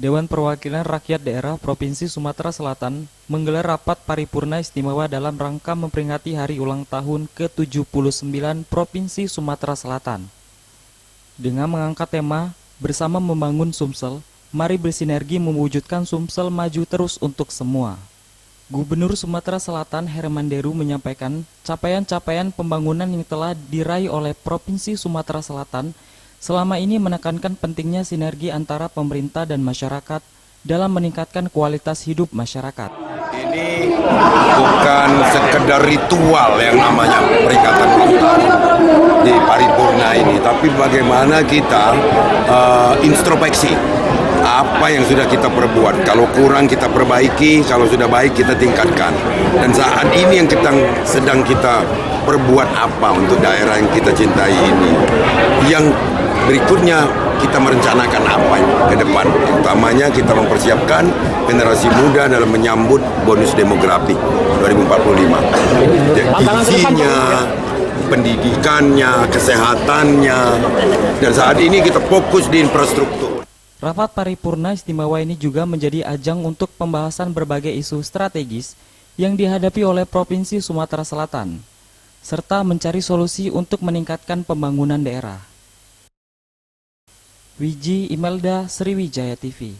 Dewan Perwakilan Rakyat Daerah Provinsi Sumatera Selatan menggelar rapat paripurna istimewa dalam rangka memperingati hari ulang tahun ke-79 Provinsi Sumatera Selatan. Dengan mengangkat tema Bersama Membangun Sumsel, mari bersinergi mewujudkan Sumsel maju terus untuk semua. Gubernur Sumatera Selatan Herman Deru menyampaikan capaian-capaian pembangunan yang telah diraih oleh Provinsi Sumatera Selatan selama ini menekankan pentingnya sinergi antara pemerintah dan masyarakat dalam meningkatkan kualitas hidup masyarakat. Ini bukan sekedar ritual yang namanya peringatan ulang tahun di paripurna ini, tapi bagaimana kita introspeksi apa yang sudah kita perbuat. Kalau kurang kita perbaiki, kalau sudah baik kita tingkatkan. Dan saat ini yang sedang kita perbuat apa untuk daerah yang kita cintai ini. Yang berikutnya kita merencanakan apa ke depan. Utamanya kita mempersiapkan generasi muda dalam menyambut bonus demografi 2045. Isinya, pendidikannya, kesehatannya, dan saat ini kita fokus di infrastruktur. Rapat paripurna istimewa ini juga menjadi ajang untuk pembahasan berbagai isu strategis yang dihadapi oleh Provinsi Sumatera Selatan, serta mencari solusi untuk meningkatkan pembangunan daerah. Wiji Imelda, Sriwijaya TV.